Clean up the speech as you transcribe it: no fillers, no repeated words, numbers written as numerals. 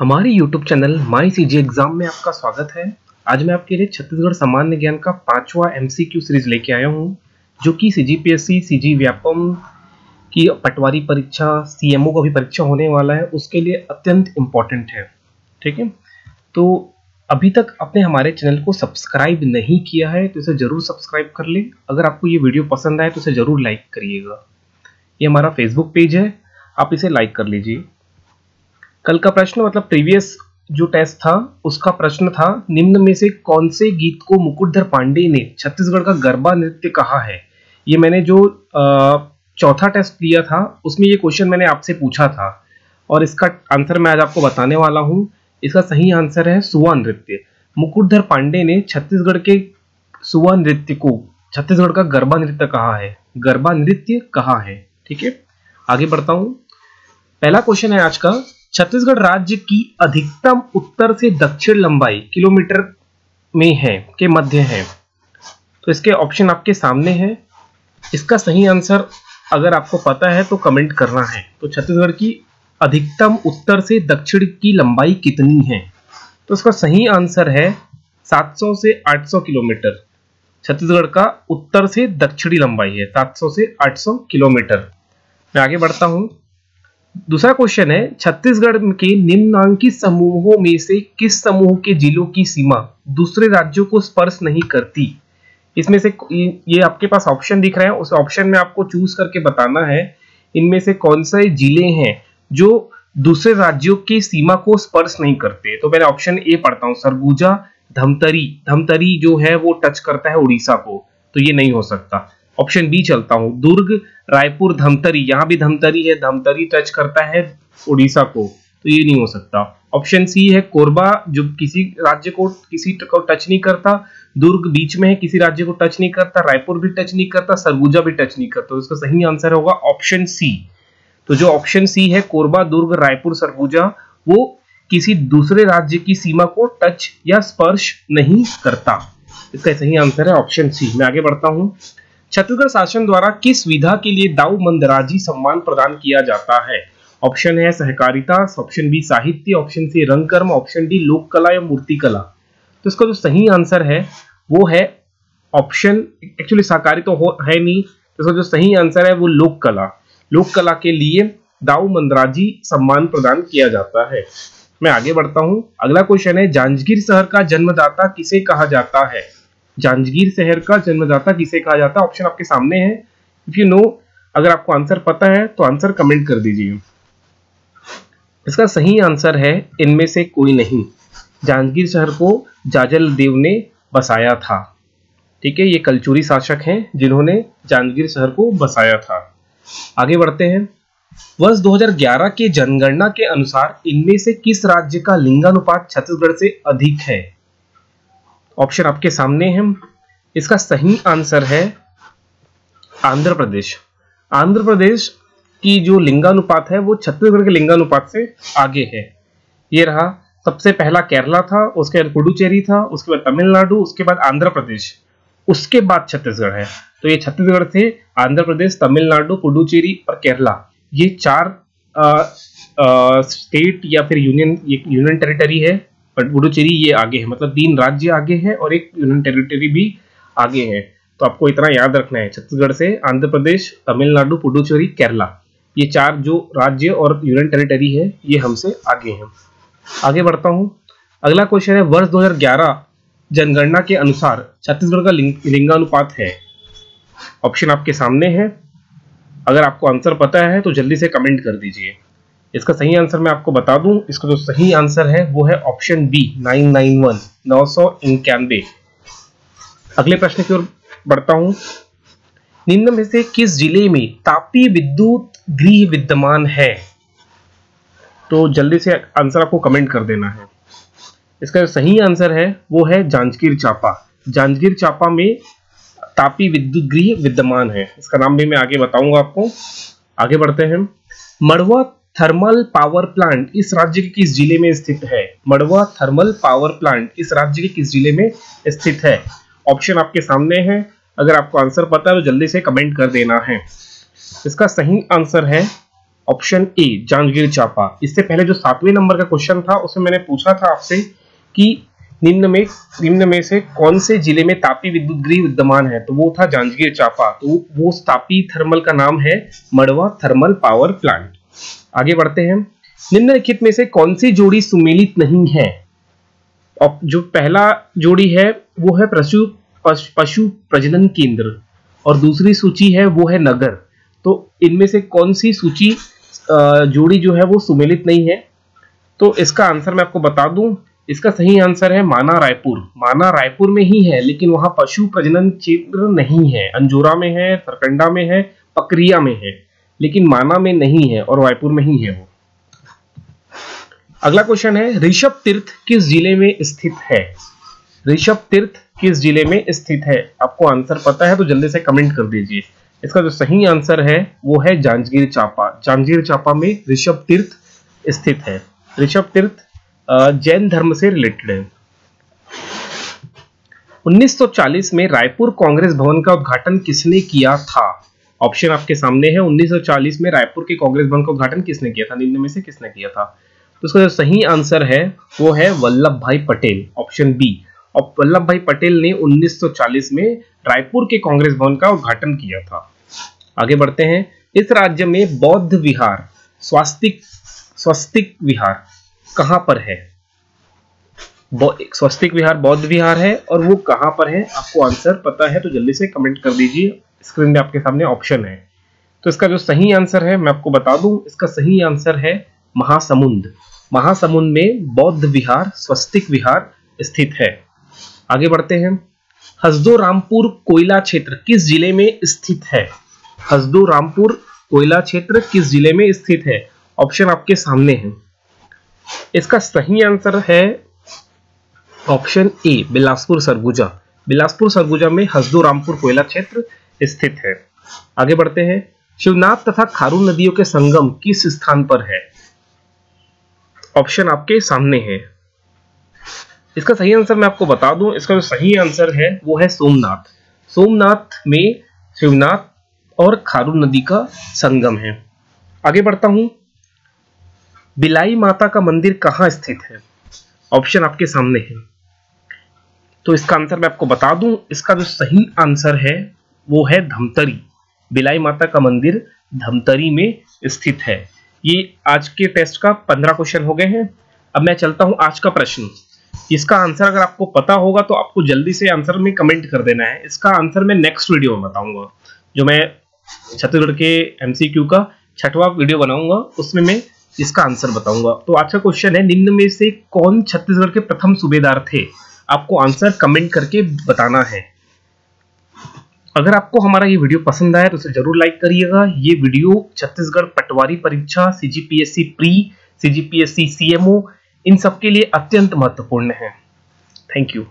हमारे YouTube channel my CG exam में आपका स्वागत है। आज मैं आपके लिए छत्तीसगढ़ सामान्य ज्ञान का 5वां MCQ सीरीज लेके आया हूँ, जो कि CGPSC, CG व्यापम की पटवारी परीक्षा, CMO का भी परीक्षा होने वाला है, उसके लिए अत्यंत इम्पोर्टेंट है। ठीक है, तो अभी तक आपने हमारे चैनल को सब्सक्राइब नहीं किया है तो इसे जरूर सब्सक्राइब कर ले। अगर आपको ये वीडियो पसंद आए तो इसे जरूर लाइक करिएगा। ये हमारा फेसबुक पेज है, आप इसे लाइक कर लीजिए। कल का प्रश्न मतलब प्रीवियस जो टेस्ट था उसका प्रश्न था, निम्न में से कौन से गीत को मुकुटधर पांडे ने छत्तीसगढ़ का गरबा नृत्य कहा है। ये मैंने जो चौथा टेस्ट लिया था उसमें ये क्वेश्चन मैंने आपसे पूछा था और इसका आंसर मैं आज आपको बताने वाला हूँ। इसका सही आंसर है सुआ नृत्य। मुकुटधर पांडे ने छत्तीसगढ़ के सुआ नृत्य को छत्तीसगढ़ का गरबा नृत्य कहा है, गरबा नृत्य कहा है। ठीक है, आगे बढ़ता हूँ। पहला क्वेश्चन है आज का, छत्तीसगढ़ राज्य की अधिकतम उत्तर से दक्षिण लंबाई किलोमीटर में है के मध्य है। तो इसके ऑप्शन आपके सामने हैं। इसका सही आंसर अगर आपको पता है तो कमेंट करना है। तो छत्तीसगढ़ की अधिकतम उत्तर से दक्षिण की लंबाई कितनी है? तो इसका सही आंसर है 700 से 800 किलोमीटर। छत्तीसगढ़ का उत्तर से दक्षिणी लंबाई है 700 से 800 किलोमीटर। मैं आगे बढ़ता हूं। दूसरा क्वेश्चन है, छत्तीसगढ़ के निम्नांकित समूहों में से किस समूह के जिलों की सीमा दूसरे राज्यों को स्पर्श नहीं करती? इसमें से ये आपके पास ऑप्शन दिख रहे हैं, उस ऑप्शन में आपको चूज करके बताना है इनमें से कौन से जिले हैं जो दूसरे राज्यों की सीमा को स्पर्श नहीं करते। तो पहले ऑप्शन ए पढ़ता हूं, सरगुजा, धमतरी। धमतरी जो है वो टच करता है उड़ीसा को, तो ये नहीं हो सकता। ऑप्शन बी चलता हूं, दुर्ग, रायपुर, धमतरी। यहां भी धमतरी है, धमतरी टच करता है उड़ीसा को, तो ये नहीं हो सकता। ऑप्शन सी है कोरबा, जो किसी राज्य को टच नहीं करता। दुर्ग बीच में है, किसी राज्य को टच नहीं करता। रायपुर भी टच नहीं करता, सरगुजा भी टच नहीं करता। तो इसका सही आंसर होगा ऑप्शन सी। तो जो ऑप्शन सी है, कोरबा, दुर्ग, रायपुर, सरगुजा, वो किसी दूसरे राज्य की सीमा को टच या स्पर्श नहीं करता। इसका सही आंसर है ऑप्शन सी। मैं आगे बढ़ता हूं। छत्तीसगढ़ शासन द्वारा किस विधा के लिए दाऊ मंदराजी सम्मान प्रदान किया जाता है? ऑप्शन है सहकारिता, ऑप्शन बी साहित्य, ऑप्शन सी रंगकर्म, ऑप्शन डी लोक कला या मूर्ति कला। तो इसका जो सही आंसर है वो है ऑप्शन, एक्चुअली सहकारिता तो है नहीं, तो इसका जो सही आंसर है वो लोक कला। लोक कला के लिए दाऊ मंदराजी सम्मान प्रदान किया जाता है। मैं आगे बढ़ता हूं। अगला क्वेश्चन है, जांजगीर शहर का जन्मदाता किसे कहा जाता है? जांजगीर शहर का जन्मदाता किसे कहा जाता है? ऑप्शन आपके सामने है। इफ यू नो, अगर आपको आंसर पता है तो आंसर कमेंट कर दीजिए। इसका सही आंसर है इनमें से कोई नहीं। जांजगीर शहर को जाजल देव ने बसाया था। ठीक है, ये कलचुरी शासक हैं जिन्होंने जांजगीर शहर को बसाया था। आगे बढ़ते हैं। वर्ष 2011 के जनगणना के अनुसार इनमें से किस राज्य का लिंगानुपात छत्तीसगढ़ से अधिक है? ऑप्शन आपके सामने है। इसका सही आंसर है आंध्र प्रदेश। आंध्र प्रदेश की जो लिंगानुपात है वो छत्तीसगढ़ के लिंगानुपात से आगे है। ये रहा, सबसे पहला केरला था, उसके बाद पुडुचेरी था, उसके बाद तमिलनाडु, उसके बाद आंध्र प्रदेश, उसके बाद छत्तीसगढ़ है। तो ये छत्तीसगढ़ से आंध्र प्रदेश, तमिलनाडु, पुडुचेरी और केरला, ये चार स्टेट या फिर यूनियन टेरिटरी है। पर पुडुचेरी ये आगे है, मतलब 3 राज्य आगे है और एक यूनियन टेरिटरी भी आगे है। तो आपको इतना याद रखना है, छत्तीसगढ़ से आंध्र प्रदेश, तमिलनाडु, पुडुचेरी, केरला, ये 4 जो राज्य और यूनियन टेरिटरी है ये हमसे आगे हैं। आगे बढ़ता हूं। अगला क्वेश्चन है, वर्ष 2011 जनगणना के अनुसार छत्तीसगढ़ का लिंगानुपात है। ऑप्शन आपके सामने है। अगर आपको आंसर पता है तो जल्दी से कमेंट कर दीजिए। इसका सही आंसर मैं आपको बता दूं, इसका जो सही आंसर है वो है ऑप्शन बी 991, 991। अगले प्रश्न की ओर बढ़ता हूं। निम्न में से किस जिले में तापीय विद्युत गृह विद्यमान है? तो जल्दी से आंसर आपको कमेंट कर देना है। इसका जो सही आंसर है वो है जांजगीर चांपा। जांजगीर चांपा में तापीय विद्युत गृह विद्यमान है। इसका नाम भी मैं आगे बताऊंगा आपको। आगे बढ़ते हैं। मड़वा थर्मल पावर प्लांट इस राज्य के किस जिले में स्थित है? मड़वा थर्मल पावर प्लांट इस राज्य के किस जिले में स्थित है? ऑप्शन आपके सामने है। अगर आपको आंसर पता है तो जल्दी से कमेंट कर देना है। इसका सही आंसर है ऑप्शन ए जांजगीर चांपा। इससे पहले जो 7वें नंबर का क्वेश्चन था उसमें मैंने पूछा था आपसे कि निम्न में से कौन से जिले में तापी विद्युत गृह विद्यमान है, तो वो था जांजगीर चांपा। तो वो तापी थर्मल का नाम है मड़वा थर्मल पावर प्लांट। आगे बढ़ते हैं। निम्नलिखित में से कौन सी जोड़ी सुमेलित नहीं है? और जो पहला जोड़ी है वो है पशु प्रजनन केंद्र और दूसरी सूची है वो है नगर। तो इनमें से कौन सी सूची जोड़ी जो है वो सुमेलित नहीं है? तो इसका आंसर मैं आपको बता दूं, इसका सही आंसर है माना रायपुर। माना रायपुर में ही है, लेकिन वहां पशु प्रजनन केंद्र नहीं है। अंजोरा में है, सरकंडा में है, पकरिया में है, लेकिन माना में नहीं है और रायपुर में ही है वो। अगला क्वेश्चन है, ऋषभ तीर्थ किस जिले में स्थित है? ऋषभ तीर्थ किस जिले में स्थित है? आपको आंसर पता है तो जल्दी से कमेंट कर दीजिए। इसका जो सही आंसर है वो है जांजगीर चांपा। जांजगीर चांपा में ऋषभ तीर्थ स्थित है। ऋषभ तीर्थ जैन धर्म से रिलेटेड है। 1940 में रायपुर कांग्रेस भवन का उद्घाटन किसने किया था? ऑप्शन आपके सामने है। 1940 में रायपुर के कांग्रेस भवन का उद्घाटन किसने किया था? निम्न में से किसने किया था? तो इसका जो सही आंसर है वो है वल्लभ भाई पटेल, ऑप्शन बी। और वल्लभ भाई पटेल ने 1940 में रायपुर के कांग्रेस भवन का उद्घाटन किया था। आगे बढ़ते हैं। इस राज्य में बौद्ध विहार स्वस्तिक विहार कहां पर है? स्वस्तिक विहार बौद्ध विहार है और वो कहां पर है? आपको आंसर पता है तो जल्दी से कमेंट कर दीजिए। स्क्रीन में आपके सामने ऑप्शन है। तो इसका जो सही आंसर है मैं आपको बता दूं, इसका सही आंसर है महासमुंद। महासमुंद में बौद्ध विहार स्वस्तिक विहार स्थित है। आगे बढ़ते हैं। हसदो-रामपुर कोयला क्षेत्र किस जिले में स्थित है? हसदो-रामपुर कोयला क्षेत्र किस जिले में स्थित है? ऑप्शन आपके सामने है। इसका सही आंसर है ऑप्शन ए बिलासपुर सरगुजा। बिलासपुर सरगुजा में हसदो-रामपुर कोयला क्षेत्र स्थित है। आगे बढ़ते हैं। शिवनाथ तथा खारून नदियों के संगम किस स्थान पर है? ऑप्शन आपके सामने है। इसका सही आंसर मैं आपको बता दूं, इसका जो सही आंसर है वो है सोमनाथ। सोमनाथ में शिवनाथ और खारून नदी का संगम है। आगे बढ़ता हूं। बिलाई माता का मंदिर कहां स्थित है? ऑप्शन आपके सामने है। तो इसका आंसर मैं आपको बता दूं, इसका जो सही आंसर है वो है धमतरी। बिलाई माता का मंदिर धमतरी में स्थित है। ये आज के टेस्ट का 15 क्वेश्चन हो गए हैं। अब मैं चलता हूं आज का प्रश्न। इसका आंसर अगर आपको पता होगा तो आपको जल्दी से आंसर में कमेंट कर देना है। इसका आंसर मैं नेक्स्ट वीडियो में बताऊंगा, जो मैं छत्तीसगढ़ के एमसीक्यू का 6वां वीडियो बनाऊंगा, उसमें मैं इसका आंसर बताऊंगा। तो आज का क्वेश्चन है, निम्न में से कौन छत्तीसगढ़ के प्रथम सूबेदार थे? आपको आंसर कमेंट करके बताना है। अगर आपको हमारा ये वीडियो पसंद आया तो इसे जरूर लाइक करिएगा। ये वीडियो छत्तीसगढ़ पटवारी परीक्षा, सीजीपीएससी प्री, सीजीपीएससी सीएमओ, इन सब के लिए अत्यंत महत्वपूर्ण है। Thank you.